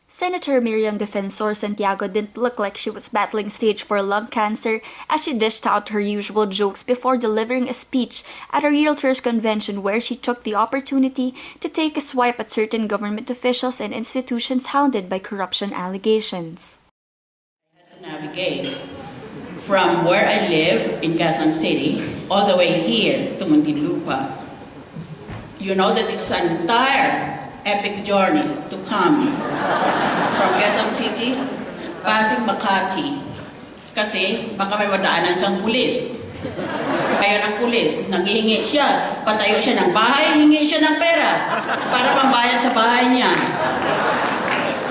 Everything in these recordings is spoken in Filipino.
Senator Miriam Defensor Santiago didn't look like she was battling stage 4 lung cancer as she dished out her usual jokes before delivering a speech at a realtors convention where she took the opportunity to take a swipe at certain government officials and institutions hounded by corruption allegations. Navigate from where I live in Quezon City all the way here to Muntinlupa. You know that it's an entire epic journey to come from Quezon City, passing Makati. Kasi baka may madaanan kang pulis. Kaya ng pulis, naghihingi siya, patayo siya ng bahay, hingi siya ng pera para pambayad sa bahay niya.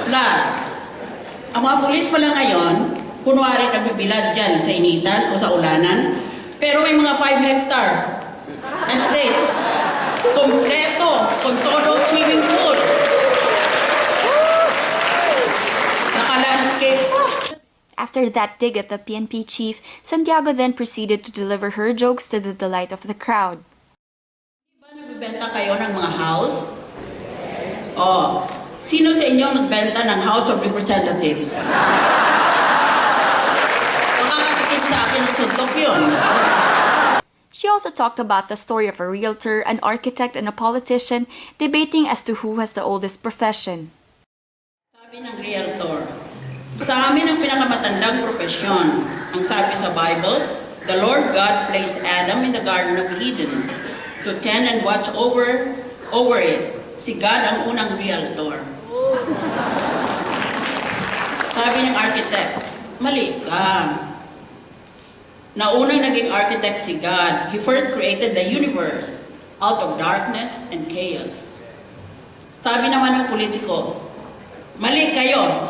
Plus, ang mga pulis pala ngayon, kunwari nagbibilad dyan sa initan o sa ulanan, pero may mga 5 hectare estates, kompleto, con todo swimming pool, naka-landscape. After that dig at the PNP chief, Santiago then proceeded to deliver her jokes to the delight of the crowd. Diba nagbibenta kayo ng mga house? Oh, sino sa inyo nagbenta ng House of Representatives? Makakatikim sa akin ng suntok yun. She also talked about the story of a realtor, an architect, and a politician debating as to who has the oldest profession. Sabi ng realtor, sa amin ang pinakamatandang propesyon. Ang sabi sa Bible, the Lord God placed Adam in the Garden of Eden to tend and watch over it. Si God ang unang realtor. Sabi ng architect, mali ka. Naunang naging architect si God. He first created the universe out of darkness and chaos. Sabi naman ng politiko, mali kayo.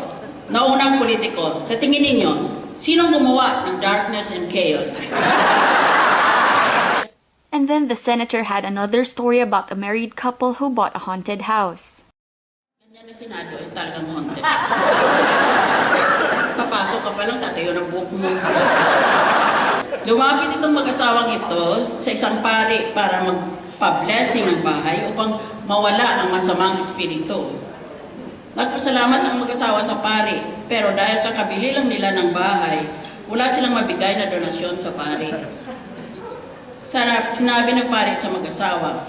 Naunang politiko. Sa tingin ninyo, sinong gumawa ng darkness and chaos? And then the senator had another story about a married couple who bought a haunted house. Ganyan na Senado, talagang haunted. Papasok ka palang, tatayo ng buhok mo. Lumapit itong mag-asawang ito sa isang pari para magpa-blessing ng bahay upang mawala ang masamang espiritu. Nagpasalamat ang mag-asawa sa pari, pero dahil kakabili lang nila ng bahay, wala silang mabigay na donasyon sa pari. Sinabi ng pari sa mag-asawa,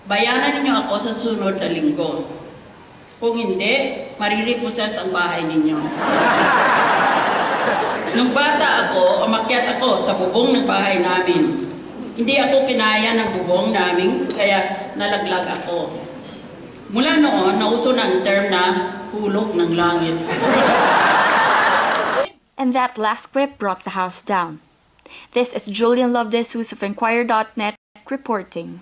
bayanan ninyo ako sa sunod na linggo. Kung hindi, mariripossess ang bahay ninyo. Nung bata ako, umakyat ako sa bubong ng bahay namin. Hindi ako kinaya ng bubong namin, kaya nalaglag ako. Mula noon, nauso na ang term na hulog ng langit. And that last quip brought the house down. This is Julian Lovedes, who's of Enquirer.net, reporting.